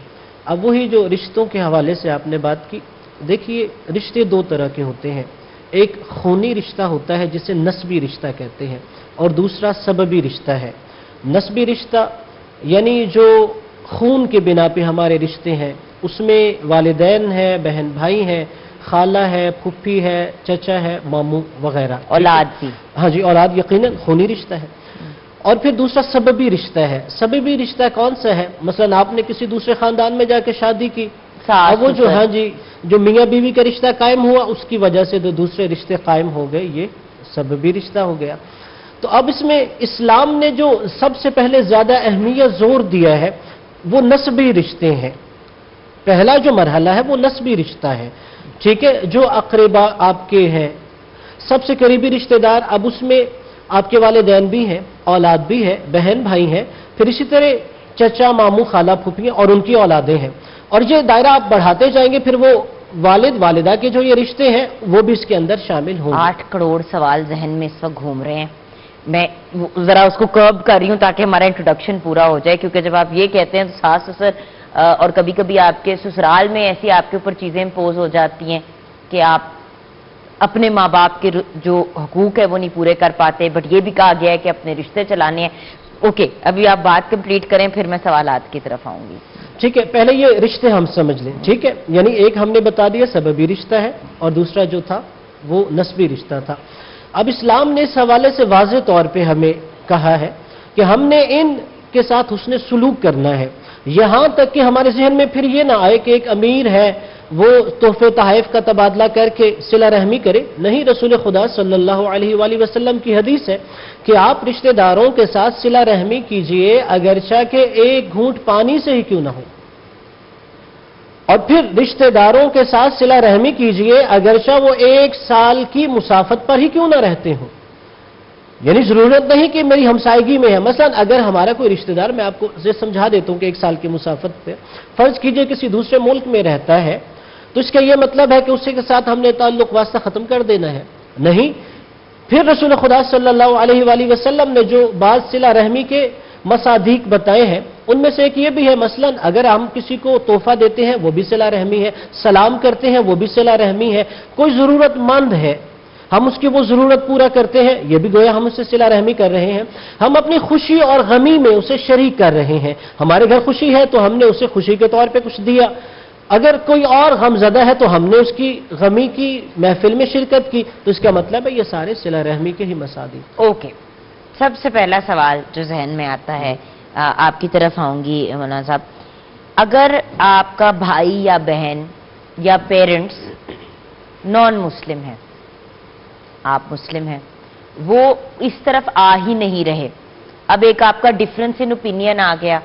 اب وہی جو رشتوں کے حوالے سے آپ نے بات کی، دیکھیے رشتے دو طرح کے ہوتے ہیں، ایک خونی رشتہ ہوتا ہے جسے نسبی رشتہ کہتے ہیں، اور دوسرا سببی رشتہ ہے۔ نسبی رشتہ یعنی جو خون کے بنا پہ ہمارے رشتے ہیں، اس میں والدین ہے، بہن بھائی ہیں، خالہ ہے، پھپھی ہے، چچا ہے، ماموں وغیرہ، اولاد بھی۔ ہاں جی، اولاد یقیناً خونی رشتہ ہے۔ اور پھر دوسرا سببی رشتہ ہے۔ سببی رشتہ کون سا ہے؟ مثلا آپ نے کسی دوسرے خاندان میں جا کے شادی کی، اب وہ جو ہاں جی جو میاں بیوی کا رشتہ قائم ہوا اس کی وجہ سے جو دوسرے رشتے قائم ہو گئے، یہ سببی رشتہ ہو گیا۔ تو اب اس میں اسلام نے جو سب سے پہلے زیادہ اہمیت زور دیا ہے وہ نسبی رشتے ہیں۔ پہلا جو مرحلہ ہے وہ نسبی رشتہ ہے، ٹھیک ہے، جو اقربا آپ کے ہیں، سب سے قریبی رشتہ دار، اب اس میں آپ کے والدین بھی ہیں، اولاد بھی ہے، بہن بھائی ہیں، پھر اسی طرح چچا ماموں خالہ پھوپھی اور ان کی اولادیں ہیں، اور یہ دائرہ آپ بڑھاتے جائیں گے، پھر وہ والد والدہ کے جو یہ رشتے ہیں وہ بھی اس کے اندر شامل ہوں گے۔ 8 کروڑ سوال ذہن میں اس وقت گھوم رہے ہیں، میں ذرا اس کو کرب کر رہی ہوں تاکہ ہمارا انٹروڈکشن پورا ہو جائے، کیونکہ جب آپ یہ کہتے ہیں تو ساس سسر اور کبھی کبھی آپ کے سسرال میں ایسی آپ کے اوپر چیزیں امپوز ہو جاتی ہیں کہ آپ اپنے ماں باپ کے جو حقوق ہے وہ نہیں پورے کر پاتے، بٹ یہ بھی کہا گیا ہے کہ اپنے رشتے چلانے ہیں۔ اوکے، ابھی آپ بات کمپلیٹ کریں پھر میں سوالات کی طرف آؤں گی۔ ٹھیک ہے، پہلے یہ رشتے ہم سمجھ لیں، ٹھیک ہے، یعنی ایک ہم نے بتا دیا سببی رشتہ ہے اور دوسرا جو تھا وہ نسبی رشتہ تھا۔ اب اسلام نے اس حوالے سے واضح طور پہ ہمیں کہا ہے کہ ہم نے ان کے ساتھ حسن سلوک کرنا ہے، یہاں تک کہ ہمارے ذہن میں پھر یہ نہ آئے کہ ایک امیر ہے وہ تحفے تحائف کا تبادلہ کر کے صلہ رحمی کرے، نہیں، رسول خدا صلی اللہ علیہ وآلہ وسلم کی حدیث ہے کہ آپ رشتہ داروں کے ساتھ صلہ رحمی کیجئے اگرچہ کہ ایک گھونٹ پانی سے ہی کیوں نہ ہو، اور پھر رشتہ داروں کے ساتھ صلہ رحمی کیجئے اگرچہ وہ 1 سال کی مسافت پر ہی کیوں نہ رہتے ہوں، یعنی ضرورت نہیں کہ میری ہمسائیگی میں ہے، مثلا اگر ہمارا کوئی رشتہ دار، میں آپ کو سمجھا دیتا ہوں کہ 1 سال کی مسافت پہ فرض کیجئے کسی دوسرے ملک میں رہتا ہے، تو اس کا یہ مطلب ہے کہ اس کے ساتھ ہم نے تعلق واسطہ ختم کر دینا ہے، نہیں، پھر رسول خدا صلی اللہ علیہ وآلہ وسلم نے جو بعض صلہ رحمی کے مصادیق بتائے ہیں ان میں سے ایک یہ بھی ہے، مثلا اگر ہم کسی کو تحفہ دیتے ہیں وہ بھی صلہ رحمی ہے، سلام کرتے ہیں وہ بھی صلہ رحمی ہے، کوئی ضرورت مند ہے ہم اس کی وہ ضرورت پورا کرتے ہیں، یہ بھی گویا ہم اس سے صلہ رحمی کر رہے ہیں، ہم اپنی خوشی اور غمی میں اسے شریک کر رہے ہیں، ہمارے گھر خوشی ہے تو ہم نے اسے خوشی کے طور پہ کچھ دیا، اگر کوئی اور غمزدہ ہے تو ہم نے اس کی غمی کی محفل میں شرکت کی، تو اس کا مطلب ہے یہ سارے صلہ رحمی کے ہی مصادیق۔ اوکے، سب سے پہلا سوال جو ذہن میں آتا ہے، آپ کی طرف آؤں گی مولانا صاحب، اگر آپ کا بھائی یا بہن یا پیرنٹس نان مسلم ہیں، آپ مسلم ہیں، وہ اس طرف آ ہی نہیں رہے، اب ایک آپ کا ڈفرنس ان اوپینین آ گیا،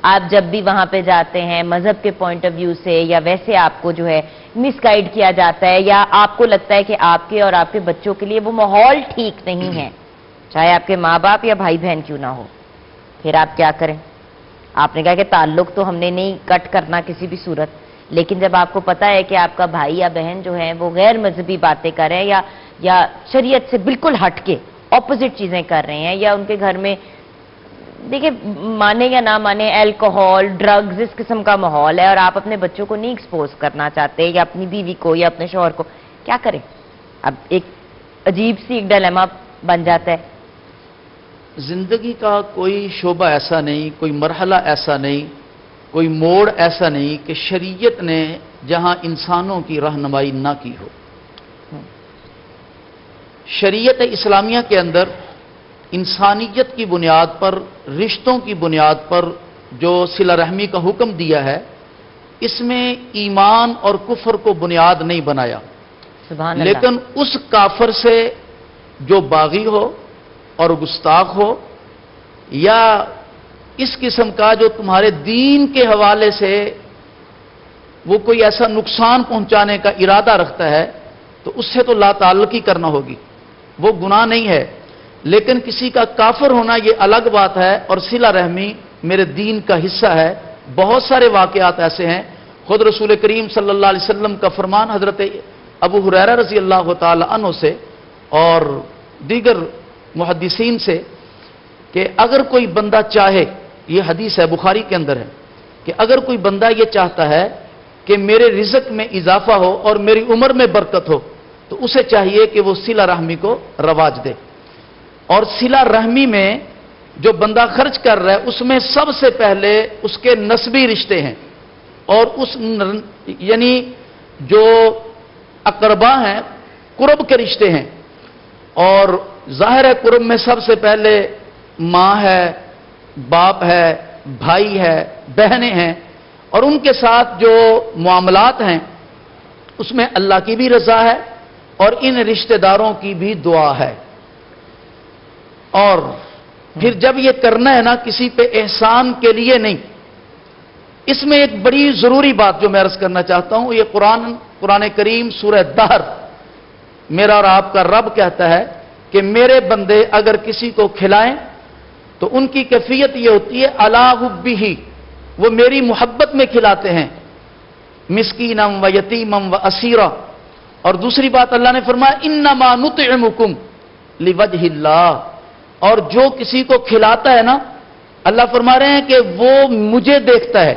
آپ جب بھی وہاں پہ جاتے ہیں مذہب کے پوائنٹ آف ویو سے یا ویسے آپ کو جو ہے مس گائیڈ کیا جاتا ہے، یا آپ کو لگتا ہے کہ آپ کے اور آپ کے بچوں کے لیے وہ ماحول ٹھیک نہیں ہے، چاہے آپ کے ماں باپ یا بھائی بہن کیوں نہ ہو، پھر آپ کیا کریں؟ آپ نے کہا کہ تعلق تو ہم نے نہیں کٹ کرنا کسی بھی صورت، لیکن جب آپ کو پتا ہے کہ آپ کا بھائی یا بہن جو ہے وہ غیر مذہبی باتیں کر رہے ہیں یا شریعت سے بالکل ہٹ کے اپوزٹ چیزیں کر رہے ہیں، یا ان کے گھر میں دیکھیں مانے یا نہ مانے الکوہول ڈرگز اس قسم کا ماحول ہے، اور آپ اپنے بچوں کو نہیں ایکسپوز کرنا چاہتے یا اپنی بیوی کو یا اپنے شوہر کو، کیا کریں؟ اب ایک عجیب سی ایک ڈائلیما بن جاتا ہے۔ زندگی کا کوئی شعبہ ایسا نہیں، کوئی مرحلہ ایسا نہیں، کوئی موڑ ایسا نہیں کہ شریعت نے جہاں انسانوں کی رہنمائی نہ کی ہو۔ شریعت اسلامیہ کے اندر انسانیت کی بنیاد پر، رشتوں کی بنیاد پر جو صلہ رحمی کا حکم دیا ہے، اس میں ایمان اور کفر کو بنیاد نہیں بنایا، سبحان اللہ۔ لیکن اس کافر سے جو باغی ہو اور گستاخ ہو، یا اس قسم کا جو تمہارے دین کے حوالے سے وہ کوئی ایسا نقصان پہنچانے کا ارادہ رکھتا ہے، تو اس سے تو لا تعلقی کرنا ہوگی، وہ گناہ نہیں ہے، لیکن کسی کا کافر ہونا یہ الگ بات ہے، اور صلہ رحمی میرے دین کا حصہ ہے۔ بہت سارے واقعات ایسے ہیں، خود رسول کریم صلی اللہ علیہ وسلم کا فرمان حضرت ابو ہریرہ رضی اللہ تعالی عنہ سے اور دیگر محدثین سے کہ اگر کوئی بندہ چاہے، یہ حدیث ہے بخاری کے اندر ہے، کہ اگر کوئی بندہ یہ چاہتا ہے کہ میرے رزق میں اضافہ ہو اور میری عمر میں برکت ہو، تو اسے چاہیے کہ وہ صلہ رحمی کو رواج دے، اور صلہ رحمی میں جو بندہ خرچ کر رہا ہے اس میں سب سے پہلے اس کے نسبی رشتے ہیں، اور یعنی جو اقربا ہیں، قرب کے رشتے ہیں، اور ظاہر ہے قرب میں سب سے پہلے ماں ہے، باپ ہے، بھائی ہے، بہنیں ہیں، اور ان کے ساتھ جو معاملات ہیں اس میں اللہ کی بھی رضا ہے اور ان رشتہ داروں کی بھی دعا ہے۔ اور پھر جب یہ کرنا ہے نا کسی پہ احسان کے لیے نہیں، اس میں ایک بڑی ضروری بات جو میں عرض کرنا چاہتا ہوں، یہ قرآن کریم سورہ دہر، میرا اور آپ کا رب کہتا ہے کہ میرے بندے اگر کسی کو کھلائیں تو ان کی کیفیت یہ ہوتی ہے علی حبہ، وہ میری محبت میں کھلاتے ہیں، مسکینم و یتیمم و اسیرا۔ اور دوسری بات اللہ نے فرمایا انما نطعمکم لوجہ اللہ، اور جو کسی کو کھلاتا ہے نا، اللہ فرما رہے ہیں کہ وہ مجھے دیکھتا ہے،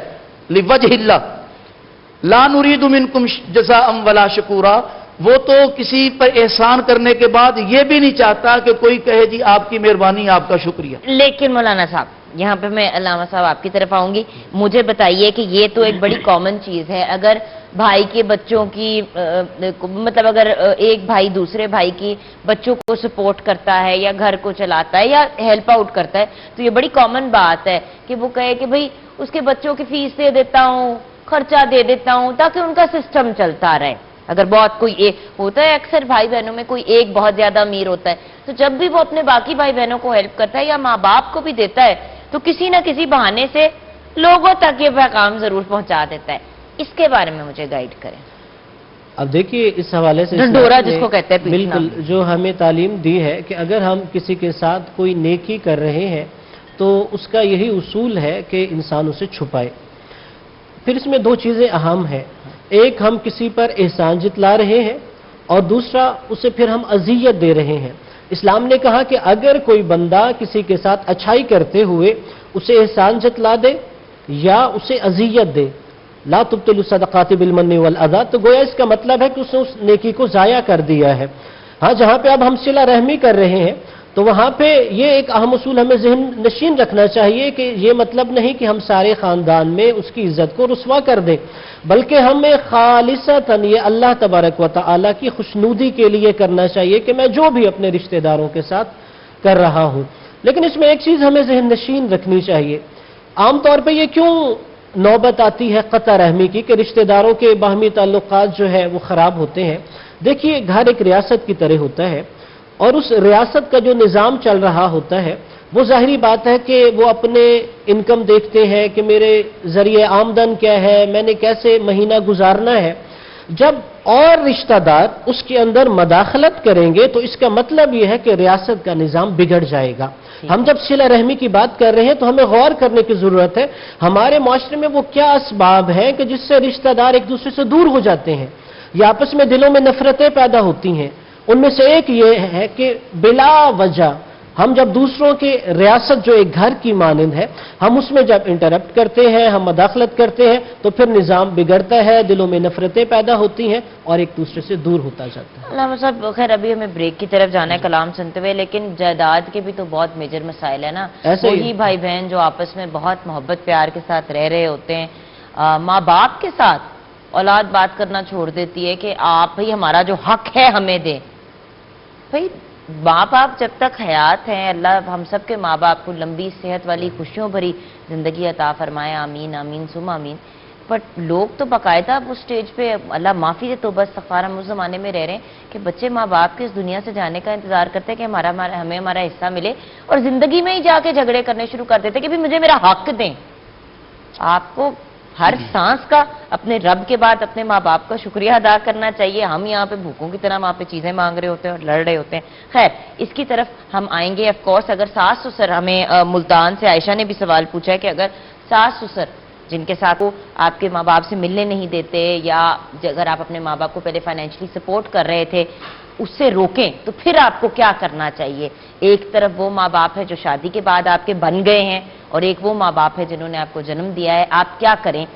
لوجہ اللہ، لا نرید منکم جزاء ولا شکورا، وہ تو کسی پر احسان کرنے کے بعد یہ بھی نہیں چاہتا کہ کوئی کہے جی آپ کی مہربانی، آپ کا شکریہ۔ لیکن مولانا صاحب یہاں پہ میں علامہ صاحب آپ کی طرف آؤں گی، مجھے بتائیے کہ یہ تو ایک بڑی کامن چیز ہے، اگر بھائی کے بچوں کی مطلب اگر ایک بھائی دوسرے بھائی کی بچوں کو سپورٹ کرتا ہے یا گھر کو چلاتا ہے یا ہیلپ آؤٹ کرتا ہے، تو یہ بڑی کامن بات ہے کہ وہ کہے کہ بھئی اس کے بچوں کی فیس دے دیتا ہوں، خرچہ دے دیتا ہوں تاکہ ان کا سسٹم چلتا رہے۔ اگر بہت کوئی ایک ہوتا ہے، اکثر بھائی بہنوں میں کوئی ایک بہت زیادہ امیر ہوتا ہے، تو جب بھی وہ اپنے باقی بھائی بہنوں کو ہیلپ کرتا ہے یا ماں باپ کو بھی دیتا ہے تو کسی نہ کسی بہانے سے لوگوں تک یہ پیغام ضرور پہنچا دیتا ہے۔ اس کے بارے میں مجھے گائیڈ کریں۔ اب دیکھیے اس حوالے سے ڈنڈورا جس کو کہتے ہیں پیٹنا۔ بالکل جو ہمیں تعلیم دی ہے کہ اگر ہم کسی کے ساتھ کوئی نیکی کر رہے ہیں تو اس کا یہی اصول ہے کہ انسان اسے چھپائے۔ پھر اس میں دو چیزیں اہم ہیں، ایک ہم کسی پر احسان جتلا رہے ہیں اور دوسرا اسے پھر ہم اذیت دے رہے ہیں۔ اسلام نے کہا کہ اگر کوئی بندہ کسی کے ساتھ اچھائی کرتے ہوئے اسے احسان جتلا دے یا اسے اذیت دے، لا تبطلوا الصدقات بالمن والاذى، تو گویا اس کا مطلب ہے کہ اس نے اس نیکی کو ضائع کر دیا ہے۔ ہاں جہاں پہ اب ہم صلہ رحمی کر رہے ہیں تو وہاں پہ یہ ایک اہم اصول ہمیں ذہن نشین رکھنا چاہیے کہ یہ مطلب نہیں کہ ہم سارے خاندان میں اس کی عزت کو رسوا کر دیں، بلکہ ہمیں خالصتاً یہ اللہ تبارک و تعالیٰ کی خوشنودی کے لیے کرنا چاہیے کہ میں جو بھی اپنے رشتہ داروں کے ساتھ کر رہا ہوں۔ لیکن اس میں ایک چیز ہمیں ذہن نشین رکھنی چاہیے، عام طور پہ یہ کیوں نوبت آتی ہے قطع رحمی کی کہ رشتہ داروں کے باہمی تعلقات جو ہے وہ خراب ہوتے ہیں؟ دیکھیے، گھر ایک ریاست کی طرح ہوتا ہے، اور اس ریاست کا جو نظام چل رہا ہوتا ہے وہ ظاہری بات ہے کہ وہ اپنے انکم دیکھتے ہیں کہ میرے ذریعے آمدن کیا ہے، میں نے کیسے مہینہ گزارنا ہے۔ جب اور رشتہ دار اس کے اندر مداخلت کریں گے تو اس کا مطلب یہ ہے کہ ریاست کا نظام بگڑ جائے گا۔ ہم جب صلہ رحمی کی بات کر رہے ہیں تو ہمیں غور کرنے کی ضرورت ہے ہمارے معاشرے میں وہ کیا اسباب ہیں کہ جس سے رشتہ دار ایک دوسرے سے دور ہو جاتے ہیں یا آپس میں دلوں میں نفرتیں پیدا ہوتی ہیں۔ ان میں سے ایک یہ ہے کہ بلا وجہ ہم جب دوسروں کے ریاست جو ایک گھر کی مانند ہے، ہم اس میں جب انٹرپٹ کرتے ہیں، ہم مداخلت کرتے ہیں تو پھر نظام بگڑتا ہے، دلوں میں نفرتیں پیدا ہوتی ہیں اور ایک دوسرے سے دور ہوتا جاتا ہے۔ علامہ صاحب، خیر ابھی ہمیں بریک کی طرف جانا ہے کلام سنتے ہوئے، لیکن جائیداد کے بھی تو بہت میجر مسائل ہیں نا۔ ایسے ہی وہی بھائی بہن جو آپس میں بہت محبت پیار کے ساتھ رہ رہے ہوتے ہیں، ماں باپ کے ساتھ اولاد بات کرنا چھوڑ دیتی ہے کہ آپ بھئی ہمارا جو حق ہے ہمیں دیں۔ بھئی ماں باپ جب تک حیات ہیں، اللہ ہم سب کے ماں باپ کو لمبی صحت والی خوشیوں بھری زندگی عطا فرمائے، آمین آمین ثم آمین۔ بٹ لوگ تو باقاعدہ اس سٹیج پہ اللہ معافی دے توبہ استغفار، ہم اس زمانے میں رہ رہے ہیں کہ بچے ماں باپ کے اس دنیا سے جانے کا انتظار کرتے ہیں کہ ہمیں ہمارا حصہ ملے، اور زندگی میں ہی جا کے جھگڑے کرنے شروع کر دیتے کہ بھی مجھے میرا حق دیں۔ آپ کو ہر سانس کا اپنے رب کے بعد اپنے ماں باپ کا شکریہ ادا کرنا چاہیے۔ ہم یہاں پہ بھوکوں کی طرح وہاں پہ چیزیں مانگ رہے ہوتے ہیں اور لڑ رہے ہوتے ہیں۔ خیر، اس کی طرف ہم آئیں گے۔ آف کورس اگر ساس سسر، ہمیں ملتان سے عائشہ نے بھی سوال پوچھا ہے کہ اگر ساس سسر جن کے ساتھ وہ آپ کے ماں باپ سے ملنے نہیں دیتے، یا اگر آپ اپنے ماں باپ کو پہلے فائنینشلی سپورٹ کر رہے تھے اس سے روکیں، تو پھر آپ کو کیا کرنا چاہیے؟ ایک طرف وہ ماں باپ ہے جو شادی کے بعد آپ کے بن گئے ہیں، اور ایک وہ ماں باپ ہے جنہوں نے آپ کو جنم دیا ہے، آپ کیا کریں؟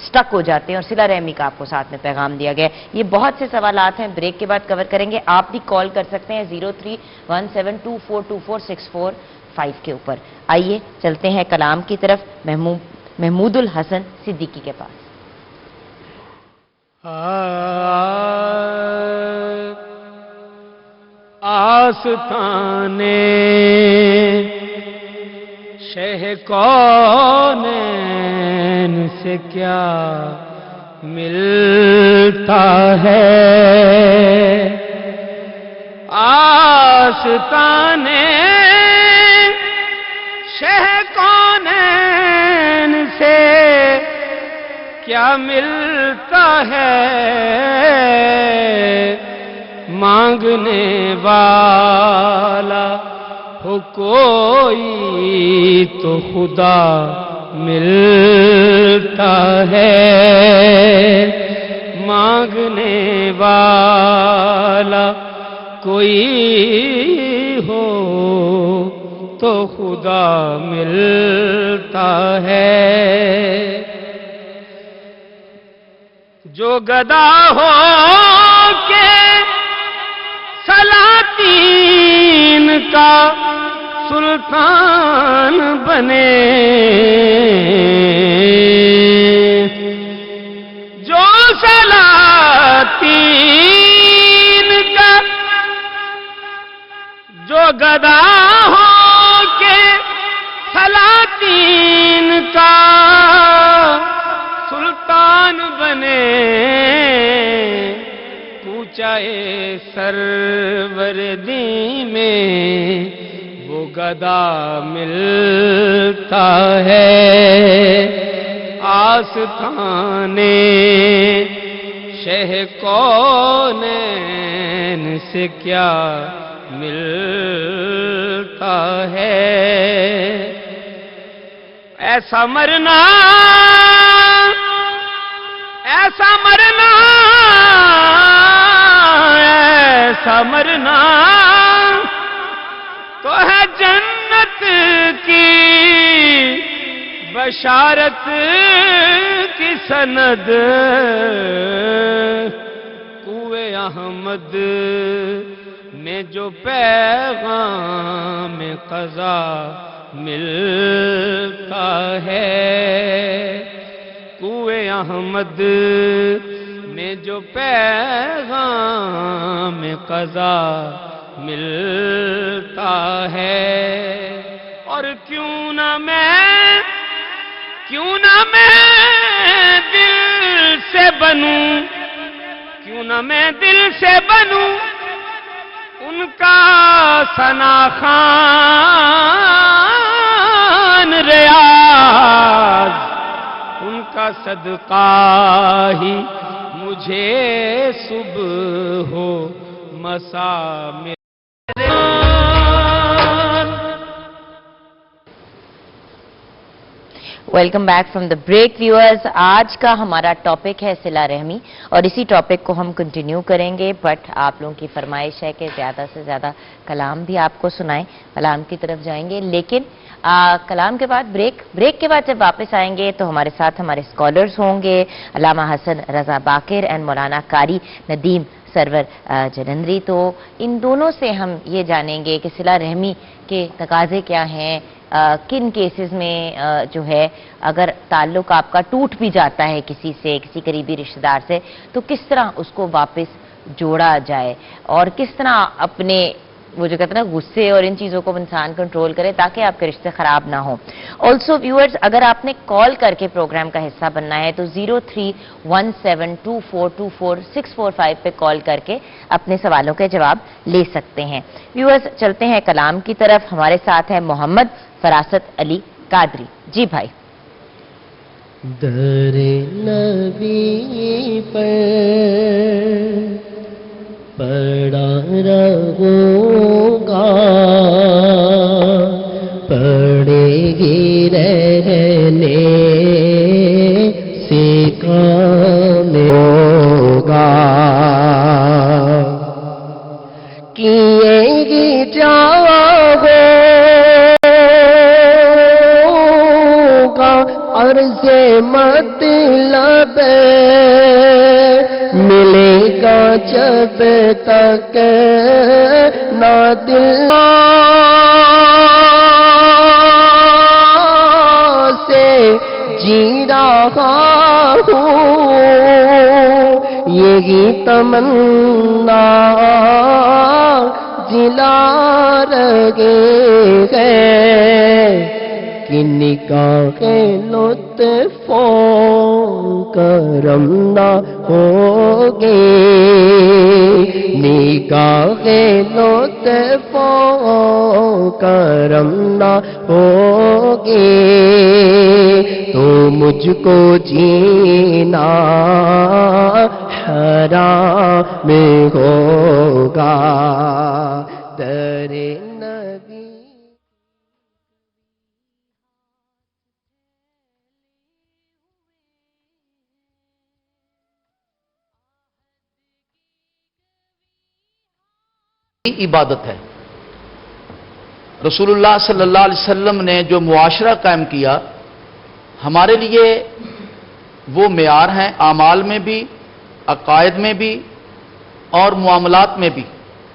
سٹک ہو جاتے ہیں، اور صلہ رحمی کا آپ کو ساتھ میں پیغام دیا گیا ہے۔ یہ بہت سے سوالات ہیں، بریک کے بعد کور کریں گے۔ آپ بھی کال کر سکتے ہیں 0317242465 کے اوپر۔ آئیے چلتے ہیں کلام کی طرف، محمود الحسن صدیقی کے پاس۔ آستانے شہ کونین سے کیا ملتا ہے؟ آستانے شہ کونین سے کیا ملتا ہے؟ مانگنے والا ہو کوئی تو خدا ملتا ہے۔ مانگنے والا کوئی ہو تو خدا ملتا ہے۔ جو گدا ہو کے سلاطین کا سلطان بنے، جو سلاطین کا، جو گدا ہو کے سلاطین کا سلطان بنے، پوچھائے سروردی میں وہ گدا ملتا ہے۔ آستانے شہ کونین سے کیا ملتا ہے؟ ایسا مرنا، ایسا مرنا، ایسا مرنا تو ہے جنت کی بشارت کی سند۔ کوئے احمد میں جو پیغام قضا ملتا ہے، کوئے احمد میں جو پیغام قضا ملتا ہے، اور کیوں نہ میں دل سے بنوں، کیوں نہ میں دل سے بنوں ان کا ثنا خوان ریاض، ان کا صدقہ ہی مجھے صبح ہو مساء میں۔ Welcome back from the break viewers. آج کا ہمارا ٹاپک ہے صلہ رحمی، اور اسی ٹاپک کو ہم کنٹینیو کریں گے، بٹ آپ لوگوں کی فرمائش ہے کہ زیادہ سے زیادہ کلام بھی آپ کو سنائیں، کلام کی طرف جائیں گے، لیکن کلام کے بعد بریک کے بعد جب واپس آئیں گے تو ہمارے ساتھ ہمارے اسکالرز ہوں گے، علامہ حسن رضا باقر اینڈ مولانا قاری ندیم سرور جلندری۔ تو ان دونوں سے ہم یہ جانیں گے کہ صلہ رحمی کے تقاضے کیا ہیں، کن کیسز میں جو ہے اگر تعلق آپ کا ٹوٹ بھی جاتا ہے کسی سے، کسی قریبی رشتہ دار سے، تو کس طرح اس کو واپس جوڑا جائے، اور کس طرح اپنے وہ جو کہتے ہیں نا غصے اور ان چیزوں کو انسان کنٹرول کرے تاکہ آپ کے رشتے خراب نہ ہوں۔ آلسو ویورز، اگر آپ نے کال کر کے پروگرام کا حصہ بننا ہے تو 0317242465 پہ کال کر کے اپنے سوالوں کے جواب لے سکتے ہیں۔ ویورز، چلتے ہیں کلام کی طرف۔ ہمارے ساتھ ہے محمد فراست علی قادری۔ جی بھائی۔ در نبی پر پڑا رہوں گا، پڑے گی رہنے سے کام ہوگا، کیے گی جاؤ عرض مطلب ملے گا جب تک نہ دل سے جی رہا ہوں، یہی تمنا جلا رہے ہیں کہ نکاح لطف و کرم نہ ہوگی، نکاح لطف و کرم نہ ہوگی، تو مجھ کو جینا حرام ہوگا۔ در نبی عبادت ہے۔ رسول اللہ صلی اللہ علیہ وسلم نے جو معاشرہ قائم کیا ہمارے لیے وہ معیار ہیں، اعمال میں بھی، عقائد میں بھی اور معاملات میں بھی۔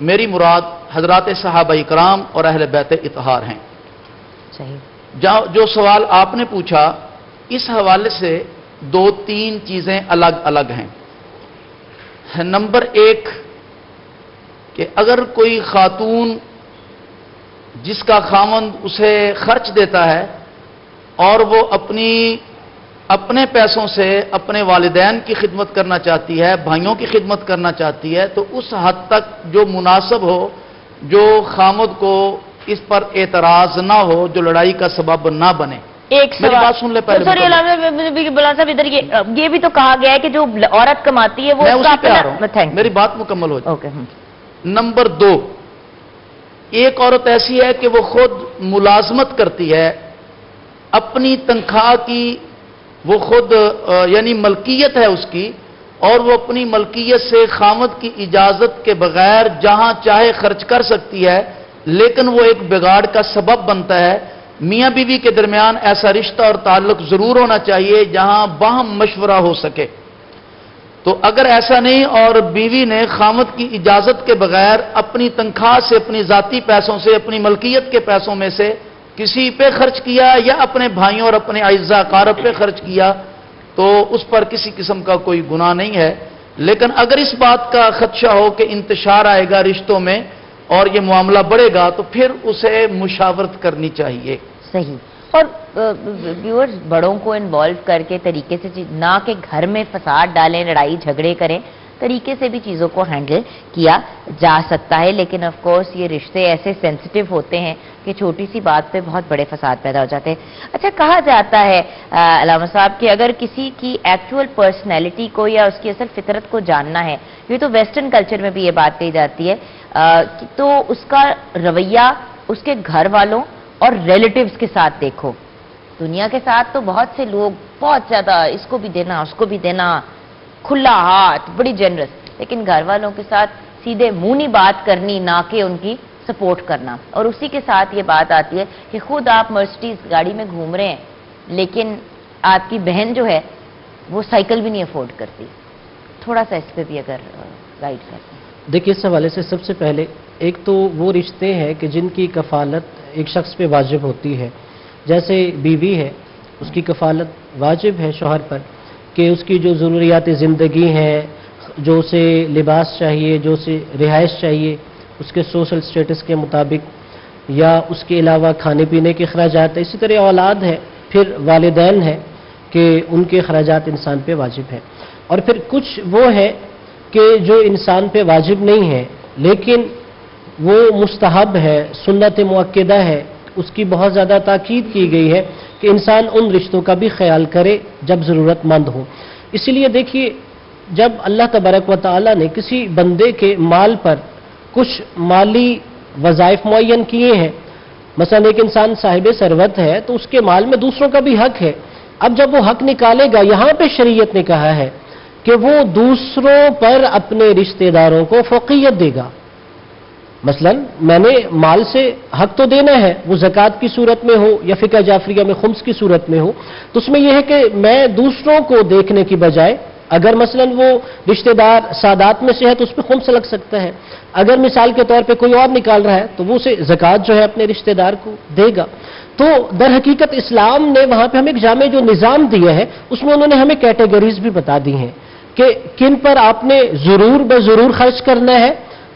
میری مراد حضرات صحابہ اکرام اور اہل بیت اطہار ہیں۔ صحیح۔ جو سوال آپ نے پوچھا اس حوالے سے دو تین چیزیں الگ الگ ہیں۔ نمبر ایک کہ اگر کوئی خاتون جس کا خاوند اسے خرچ دیتا ہے اور وہ اپنے پیسوں سے اپنے والدین کی خدمت کرنا چاہتی ہے، بھائیوں کی خدمت کرنا چاہتی ہے، تو اس حد تک جو مناسب ہو، جو خاوند کو اس پر اعتراض نہ ہو، جو لڑائی کا سبب نہ بنے۔ ایک میری بات سن لے پہلے۔ سوری علامہ صاحب، ادھر یہ بھی تو کہا گیا ہے کہ جو عورت کماتی ہے وہ میں اس کا اسی پہ آ رہا ہوں، تھینک میری بات مکمل ہو جائے۔ اوکے۔ نمبر دو، ایک عورت ایسی ہے کہ وہ خود ملازمت کرتی ہے، اپنی تنخواہ کی وہ خود یعنی ملکیت ہے اس کی، اور وہ اپنی ملکیت سے خاوند کی اجازت کے بغیر جہاں چاہے خرچ کر سکتی ہے، لیکن وہ ایک بگاڑ کا سبب بنتا ہے۔ میاں بیوی کے درمیان ایسا رشتہ اور تعلق ضرور ہونا چاہیے جہاں باہم مشورہ ہو سکے۔ تو اگر ایسا نہیں اور بیوی نے خاوند کی اجازت کے بغیر اپنی تنخواہ سے، اپنی ذاتی پیسوں سے، اپنی ملکیت کے پیسوں میں سے کسی پہ خرچ کیا یا اپنے بھائیوں اور اپنے اعزاء اقارب پہ خرچ کیا تو اس پر کسی قسم کا کوئی گناہ نہیں ہے. لیکن اگر اس بات کا خدشہ ہو کہ انتشار آئے گا رشتوں میں اور یہ معاملہ بڑھے گا تو پھر اسے مشاورت کرنی چاہیے. صحیح. اور ویورز بڑوں کو انوالو کر کے طریقے سے نہ کہ گھر میں فساد ڈالیں، لڑائی جھگڑے کریں، طریقے سے بھی چیزوں کو ہینڈل کیا جا سکتا ہے. لیکن آف کورس یہ رشتے ایسے سینسٹیو ہوتے ہیں کہ چھوٹی سی بات پہ بہت بڑے فساد پیدا ہو جاتے ہیں. اچھا، کہا جاتا ہے علامہ صاحب کہ اگر کسی کی ایکچوئل پرسنالٹی کو یا اس کی اصل فطرت کو جاننا ہے، یہ تو ویسٹرن کلچر میں بھی یہ بات کہی جاتی ہے، تو اس کا رویہ اس کے گھر والوں اور ریلیٹیوز کے ساتھ دیکھو. دنیا کے ساتھ تو بہت سے لوگ بہت زیادہ اس کو بھی دینا، اس کو بھی دینا، کھلا ہاتھ، بڑی جنرس، لیکن گھر والوں کے ساتھ سیدھے منہ نہیں بات کرنی، نہ کہ ان کی سپورٹ کرنا. اور اسی کے ساتھ یہ بات آتی ہے کہ خود آپ مرسڈیز گاڑی میں گھوم رہے ہیں لیکن آپ کی بہن جو ہے وہ سائیکل بھی نہیں افورڈ کرتی. تھوڑا سا اس پہ بھی اگر گائیڈ کرتے ہیں. دیکھیے، اس حوالے سے سب سے پہلے ایک تو وہ رشتے ہیں کہ جن کی کفالت ایک شخص پہ واجب ہوتی ہے. جیسے بیوی ہے، اس کی کفالت واجب ہے شوہر پر کہ اس کی جو ضروریات زندگی ہیں، جو اسے لباس چاہیے، جو اسے رہائش چاہیے، اس کے سوشل سٹیٹس کے مطابق، یا اس کے علاوہ کھانے پینے کے اخراجات. اسی طرح اولاد ہے، پھر والدین ہے کہ ان کے اخراجات انسان پہ واجب ہیں. اور پھر کچھ وہ ہے کہ جو انسان پہ واجب نہیں ہے لیکن وہ مستحب ہے، سنت مؤکدہ ہے، اس کی بہت زیادہ تاکید کی گئی ہے کہ انسان ان رشتوں کا بھی خیال کرے جب ضرورت مند ہو. اسی لیے دیکھیے، جب اللہ تبارک و تعالی نے کسی بندے کے مال پر کچھ مالی وظائف معین کیے ہیں، مثلا ایک انسان صاحب ثروت ہے تو اس کے مال میں دوسروں کا بھی حق ہے. اب جب وہ حق نکالے گا، یہاں پہ شریعت نے کہا ہے کہ وہ دوسروں پر اپنے رشتہ داروں کو فوقیت دے گا. مثلا میں نے مال سے حق تو دینا ہے، وہ زکوٰۃ کی صورت میں ہو یا فقہ جعفریہ میں خمس کی صورت میں ہو، تو اس میں یہ ہے کہ میں دوسروں کو دیکھنے کی بجائے، اگر مثلا وہ رشتہ دار سادات میں سے ہے تو اس پہ خمس لگ سکتا ہے. اگر مثال کے طور پہ کوئی اور نکال رہا ہے تو وہ اسے زکوٰۃ جو ہے اپنے رشتہ دار کو دے گا. تو در حقیقت اسلام نے وہاں پہ ہمیں ایک جامع جو نظام دیا ہے، اس میں انہوں نے ہمیں کیٹیگریز بھی بتا دی ہیں کہ کن پر آپ نے ضرور بضرور خرچ کرنا ہے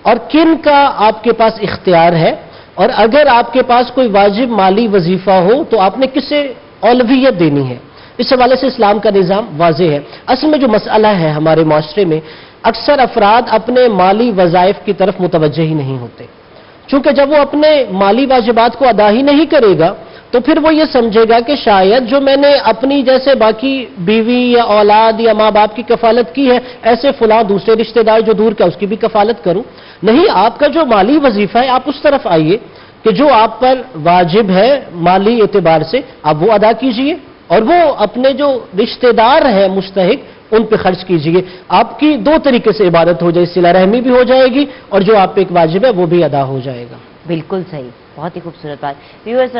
اور کن کا آپ کے پاس اختیار ہے، اور اگر آپ کے پاس کوئی واجب مالی وظیفہ ہو تو آپ نے کسے اولویت دینی ہے. اس حوالے سے اسلام کا نظام واضح ہے. اصل میں جو مسئلہ ہے ہمارے معاشرے میں، اکثر افراد اپنے مالی وظائف کی طرف متوجہ ہی نہیں ہوتے، چونکہ جب وہ اپنے مالی واجبات کو ادا ہی نہیں کرے گا تو پھر وہ یہ سمجھے گا کہ شاید جو میں نے اپنی جیسے باقی بیوی یا اولاد یا ماں باپ کی کفالت کی ہے، ایسے فلاں دوسرے رشتہ دار جو دور کا اس کی بھی کفالت کروں. نہیں، آپ کا جو مالی وظیفہ ہے آپ اس طرف آئیے کہ جو آپ پر واجب ہے مالی اعتبار سے آپ وہ ادا کیجئے، اور وہ اپنے جو رشتہ دار ہیں مستحق ان پہ خرچ کیجئے. آپ کی دو طریقے سے عبادت ہو جائے، صلہ رحمی بھی ہو جائے گی اور جو آپ پہ ایک واجب ہے وہ بھی ادا ہو جائے گا. بالکل صحیح، بہت ہی خوبصورت بات. ویورز،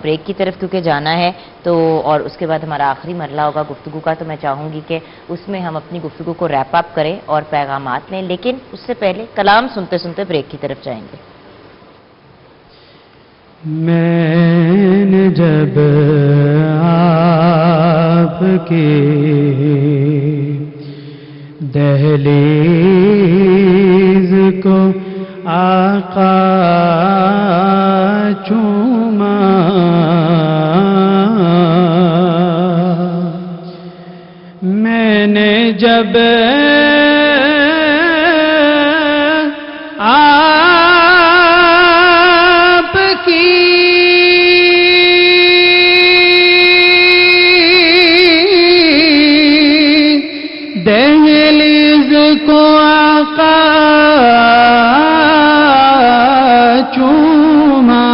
بریک کی طرف کیونکہ جانا ہے تو، اور اس کے بعد ہمارا آخری مرحلہ ہوگا گفتگو کا، تو میں چاہوں گی کہ اس میں ہم اپنی گفتگو کو ریپ اپ کریں اور پیغامات لیں، لیکن اس سے پہلے کلام سنتے سنتے بریک کی طرف جائیں گے. میں نے جب آپ کی دہلیز کو آقا چوما، میں نے جب آپ کی دہلیز کو آقا چوما،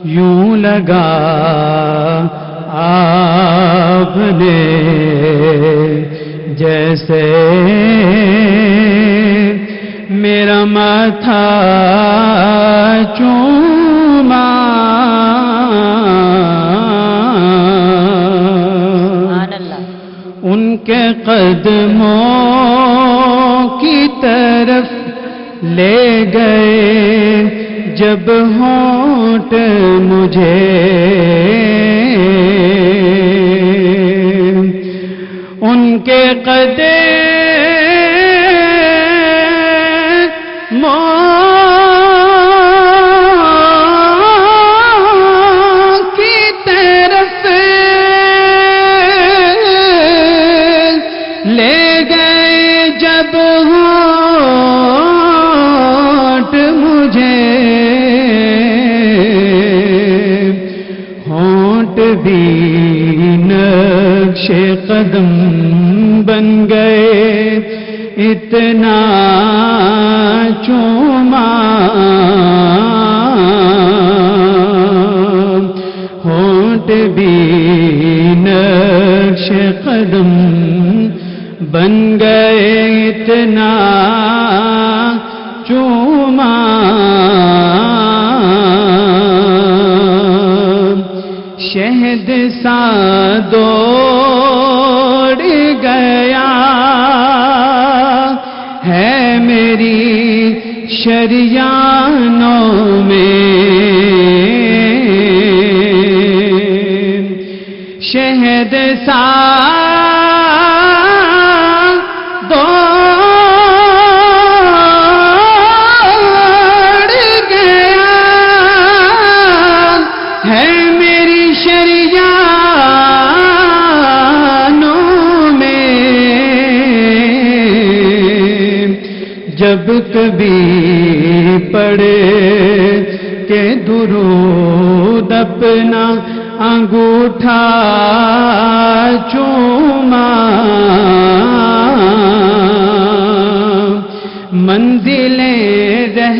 یوں لگا آپ نے جیسے میرا ماتھا چوما. قدموں کی طرف لے گئے جب ہونٹ مجھے، ان کے قدموں کی طرف لے گئے جب ہونٹ مجھے، ہونٹ بھی نقش قدم بن گئے، اتنا چوما ہونٹ بھی نقش قدم بن گئے، اتنا چوما شہد سا دوڑ گیا ہے میری شریانوں میں، شہد سا دوڑ گیا ہے میری شریانوں میں، جب کبھی پڑھے کہ درود اپنا انگوٹھا چوما، منزلیں رہ